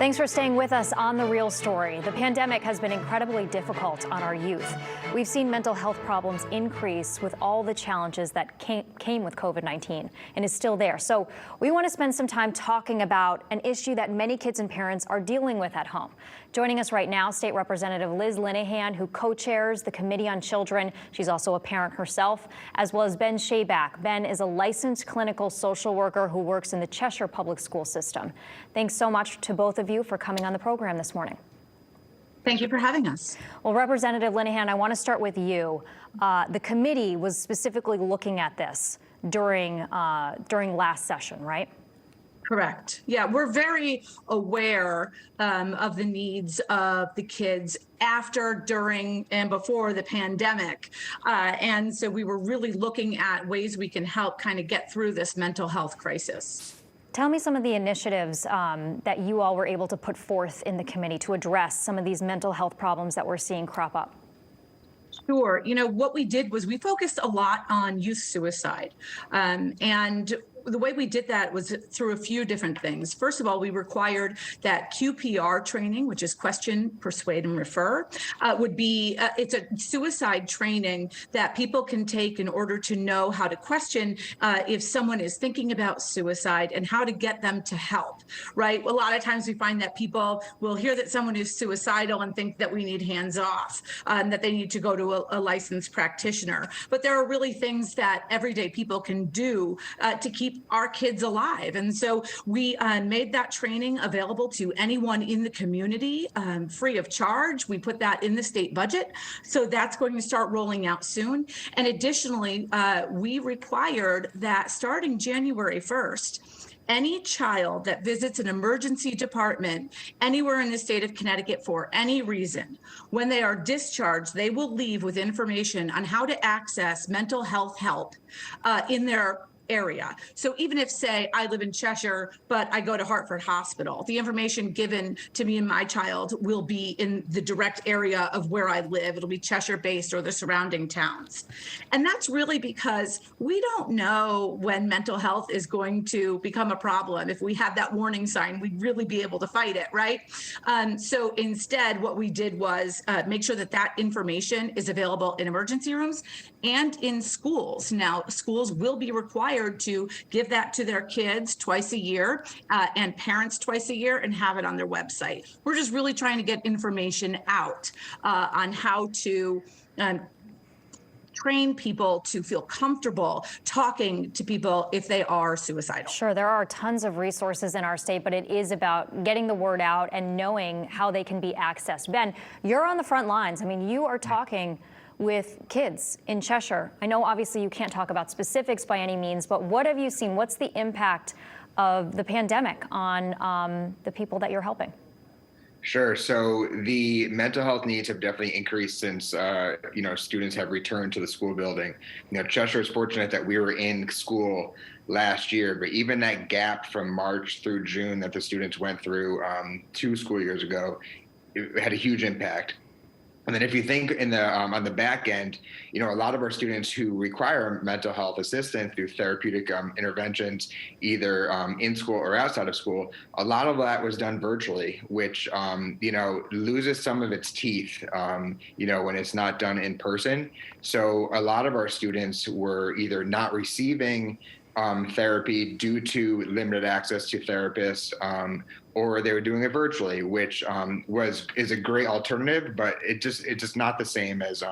Thanks for staying with us on The Real Story. The pandemic has been incredibly difficult on our youth. We've seen mental health problems increase with all the challenges that came with COVID-19 and is still there. So we want to spend some time talking about an issue that many kids and parents are dealing with at home. Joining us right now, State Representative Liz Linehan, who co-chairs the Committee on Children. She's also a parent herself, as well as Ben Chaback. Ben is a licensed clinical social worker who works in the Cheshire public school system. Thanks so much to both of you for coming on the program this morning. Thank you for having us. Well, Representative Linehan, I want to start with you. The committee was specifically looking at this during last session, right? Correct. Yeah, we're very aware of the needs of the kids after, during, and before the pandemic. And so we were really looking at ways we can help kind of get through this mental health crisis. Tell me some of the initiatives that you all were able to put forth in the committee to address some of these mental health problems that we're seeing crop up. Sure. You know, what we did was we focused a lot on youth suicide. And the way we did that was through a few different things. First of all, we required that QPR training, which is question, persuade, and refer, would be, it's a suicide training that people can take in order to know how to question if someone is thinking about suicide and how to get them to help, right? A lot of times we find that people will hear that someone is suicidal and think that we need hands off, that they need to go to a licensed practitioner. But there are really things that everyday people can do to keep our kids alive. And so we made that training available to anyone in the community free of charge. We put that in the state budget. So that's going to start rolling out soon. And additionally, we required that starting January 1st, any child that visits an emergency department anywhere in the state of Connecticut for any reason, when they are discharged, they will leave with information on how to access mental health help in their area. So even if, say, I live in Cheshire, but I go to Hartford Hospital, the information given to me and my child will be in the direct area of where I live. It'll be Cheshire-based or the surrounding towns. And that's really because we don't know when mental health is going to become a problem. If we have that warning sign, we'd really be able to fight it, right? So instead, what we did was make sure that that information is available in emergency rooms and in schools. Now, schools will be required to give that to their kids twice a year and parents twice a year and have it on their website. We're just really trying to get information out on how to train people to feel comfortable talking to people if they are suicidal. Sure, there are tons of resources in our state, but it is about getting the word out and knowing how they can be accessed. Ben, you're on the front lines. I mean, you are talking with kids in Cheshire. I know obviously you can't talk about specifics by any means, but what have you seen? What's the impact of the pandemic on the people that you're helping? Sure. So the mental health needs have definitely increased since, students have returned to the school building. Cheshire is fortunate that we were in school last year, but even that gap from March through June that the students went through 2 school years ago, it had a huge impact. And then if you think in the on the back end, a lot of our students who require mental health assistance through therapeutic interventions, either in school or outside of school, a lot of that was done virtually, which, loses some of its teeth, when it's not done in person. So a lot of our students were either not receiving therapy due to limited access to therapists, or they were doing it virtually, which is a great alternative, but it's just not the same as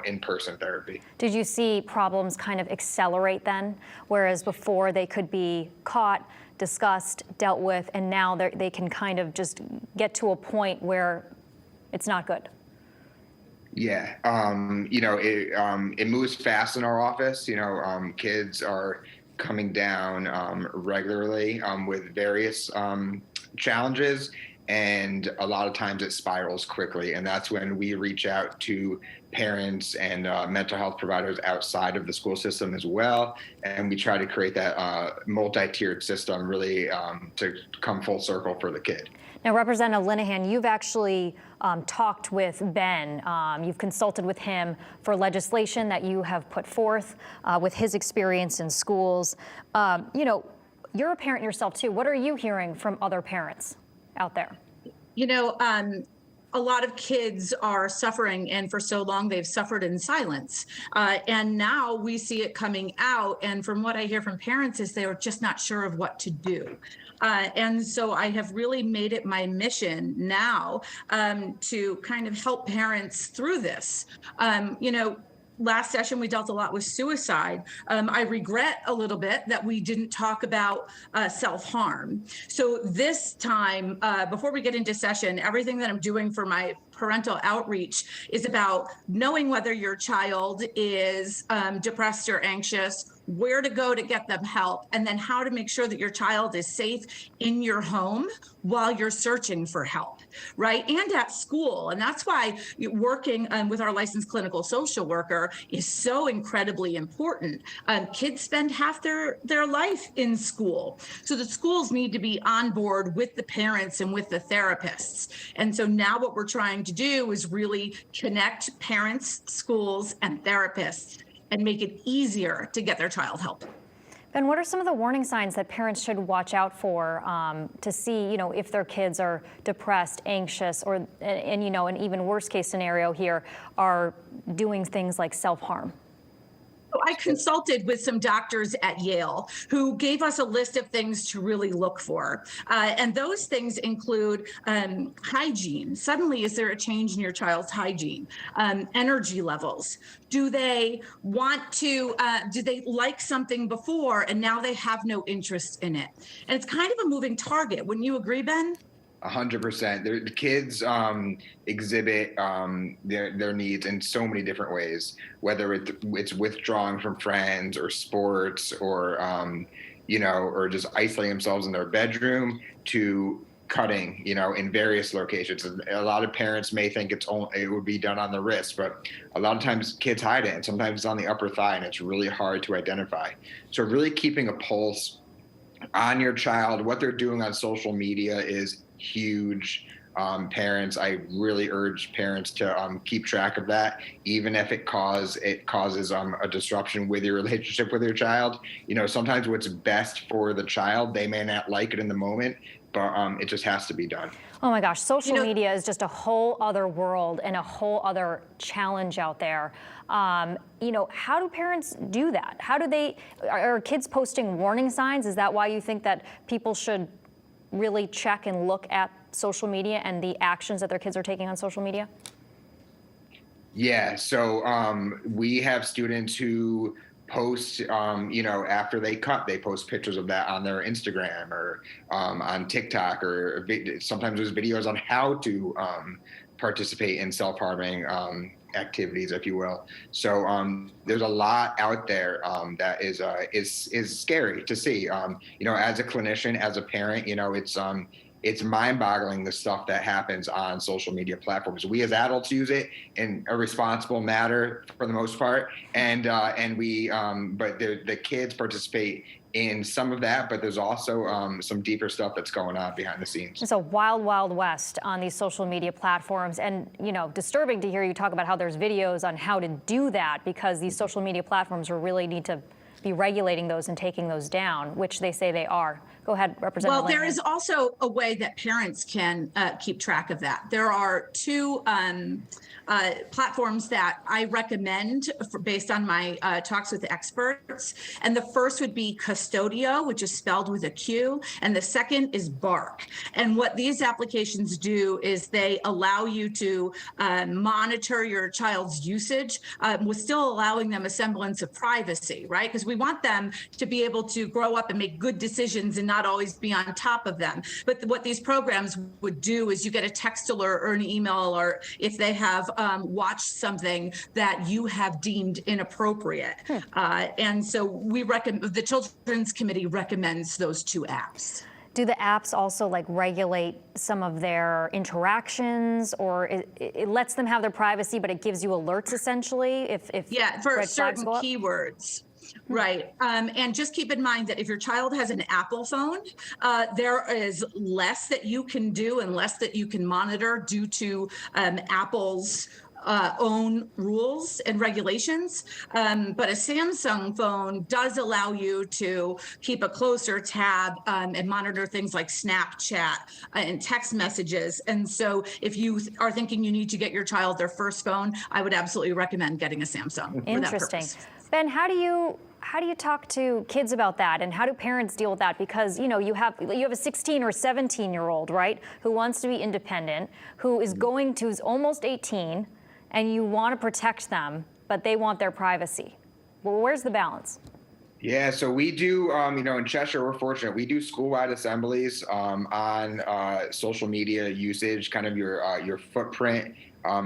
in-person therapy. Did you see problems kind of accelerate then, whereas before they could be caught, discussed, dealt with, and now they can kind of just get to a point where it's not good? Yeah, it moves fast in our office. Kids are coming down regularly with various challenges, and a lot of times it spirals quickly, and that's when we reach out to parents and mental health providers outside of the school system as well, and we try to create that multi-tiered system really to come full circle for the kid. Now, Representative Linehan, you've actually talked with Ben. You've consulted with him for legislation that you have put forth with his experience in schools. You're a parent yourself too. What are you hearing from other parents out there? A lot of kids are suffering, and for so long they've suffered in silence. And now we see it coming out. And from what I hear from parents is they are just not sure of what to do. And so I have really made it my mission now to kind of help parents through this. Last session, we dealt a lot with suicide. I regret a little bit that we didn't talk about self-harm. So this time, before we get into session, everything that I'm doing for my parental outreach is about knowing whether your child is depressed or anxious, where to go to get them help, and then how to make sure that your child is safe in your home while you're searching for help, right? And at school. And that's why working with our licensed clinical social worker is so incredibly important. Kids spend half their life in school. So the schools need to be on board with the parents and with the therapists. And so now what we're trying to do is really connect parents, schools, and therapists and make it easier to get their child help. Ben, what are some of the warning signs that parents should watch out for to see, if their kids are depressed, anxious, or, and an even worse case scenario here, are doing things like self-harm? I consulted with some doctors at Yale who gave us a list of things to really look for. And those things include hygiene. Suddenly, is there a change in your child's hygiene? Energy levels. Do they want to, do they like something before and now they have no interest in it? And it's kind of a moving target. Wouldn't you agree, Ben? 100%. The kids exhibit their needs in so many different ways, whether it's withdrawing from friends or sports or, or just isolating themselves in their bedroom to cutting, in various locations. A lot of parents may think it would be done on the wrist, but a lot of times kids hide it, and sometimes it's on the upper thigh, and it's really hard to identify. So really keeping a pulse on your child, what they're doing on social media is huge. Parents, I really urge parents to keep track of that, even if it causes a disruption with your relationship with your child. Sometimes what's best for the child, they may not like it in the moment, but it just has to be done. Oh my gosh, social media is just a whole other world and a whole other challenge out there. How do parents do that? Are kids posting warning signs? Is that why you think that people should really check and look at social media and the actions that their kids are taking on social media? Yeah, so we have students who post, after they cut, they post pictures of that on their Instagram or on TikTok, or sometimes there's videos on how to participate in self-harming activities, if you will. So there's a lot out there that is scary to see. As a clinician, as a parent, it's mind-boggling the stuff that happens on social media platforms. We as adults use it in a responsible manner for the most part, but the kids participate in some of that, but there's also some deeper stuff that's going on behind the scenes. It's a wild, wild west on these social media platforms, and disturbing to hear you talk about how there's videos on how to do that, because these social media platforms really need to be regulating those and taking those down, which they say they are. Go ahead, Representative. Well, there is also a way that parents can keep track of that. There are two platforms that I recommend based on my talks with experts. And the first would be Custodio, which is spelled with a Q, and the second is Bark. And what these applications do is they allow you to monitor your child's usage with still allowing them a semblance of privacy, right? Because we want them to be able to grow up and make good decisions and not always be on top of them. But what these programs would do is you get a text alert or an email, or if they have watched something that you have deemed inappropriate. And so we recommend, the Children's Committee recommends those two apps. Do the apps also regulate some of their interactions, or it lets them have their privacy, but it gives you alerts essentially yeah, for certain keywords. Right. And just keep in mind that if your child has an Apple phone, there is less that you can do and less that you can monitor due to Apple's own rules and regulations. But a Samsung phone does allow you to keep a closer tab and monitor things like Snapchat and text messages. And so if you are thinking you need to get your child their first phone, I would absolutely recommend getting a Samsung. Interesting. Ben, how do you talk to kids about that, and how do parents deal with that? Because you have a 16 or 17-year-old, right, who wants to be independent, who's almost 18, and you want to protect them, but they want their privacy. Well, where's the balance? Yeah, so we do, in Cheshire, we're fortunate. We do school-wide assemblies on social media usage, kind of your footprint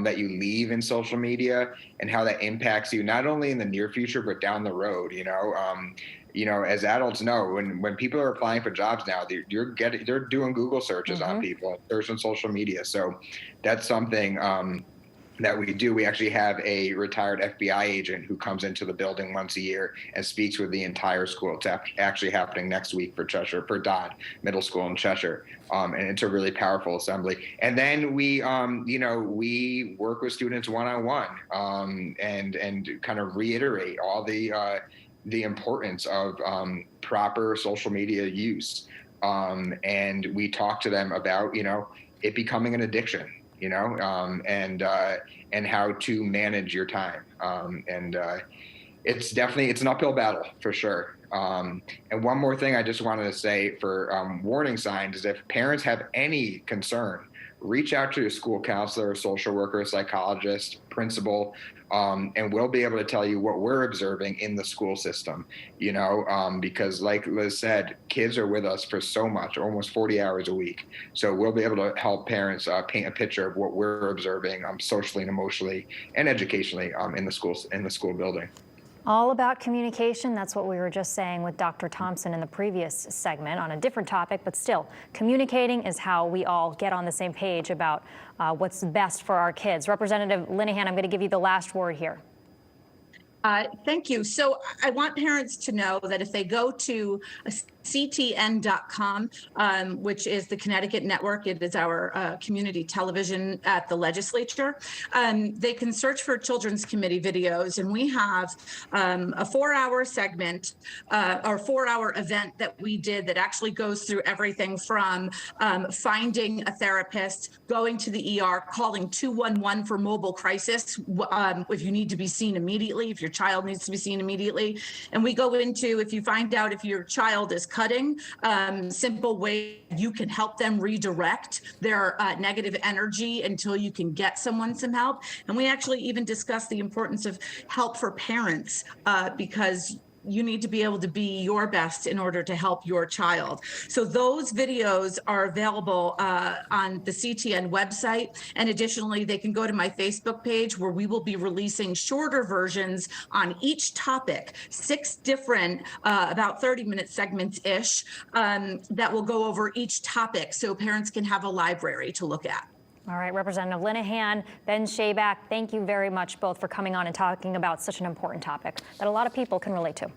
that you leave in social media and how that impacts you, not only in the near future, but down the road. As adults know, when people are applying for jobs now, they're doing Google searches on people, searching social media. So that's something that we do. We actually have a retired FBI agent who comes into the building once a year and speaks with the entire school. It's actually happening next week for Cheshire, for Dodd Middle School in Cheshire. And it's a really powerful assembly. And then we work with students one-on-one and kind of reiterate all the importance of proper social media use. And we talk to them about, it becoming an addiction. And how to manage your time. It's an uphill battle for sure. And one more thing I just wanted to say for warning signs is if parents have any concern, reach out to your school counselor, social worker, psychologist, principal, and we'll be able to tell you what we're observing in the school system, because like Liz said, kids are with us for so much, almost 40 hours a week. So we'll be able to help parents paint a picture of what we're observing socially and emotionally and educationally in the school building. All about communication. That's what we were just saying with Dr. Thompson in the previous segment on a different topic, but still, communicating is how we all get on the same page about what's best for our kids. Representative Linehan, I'm going to give you the last word here. Thank you. So I want parents to know that if they go to ctn.com, which is the Connecticut network, it is our community television at the legislature, they can search for Children's Committee videos. And we have a 4-hour segment or 4-hour event that we did that actually goes through everything from finding a therapist, going to the ER, calling 211 for mobile crisis if you need to be seen immediately, if your child needs to be seen immediately. And we go into, if you find out if your child is cutting, simple way you can help them redirect their negative energy until you can get someone some help. And we actually even discuss the importance of help for parents because you need to be able to be your best in order to help your child. So those videos are available on the CTN website. And additionally, they can go to my Facebook page where we will be releasing shorter versions on each topic, 6 different, about 30-minute segments-ish that will go over each topic so parents can have a library to look at. All right, Representative Linehan, Ben Chaback, thank you very much both for coming on and talking about such an important topic that a lot of people can relate to.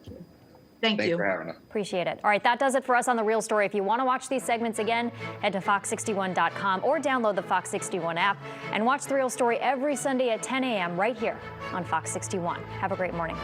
Thank you. Thanks for having us. Appreciate it. All right, that does it for us on The Real Story. If you want to watch these segments again, head to fox61.com or download the Fox 61 app and watch The Real Story every Sunday at 10 a.m. right here on Fox 61. Have a great morning.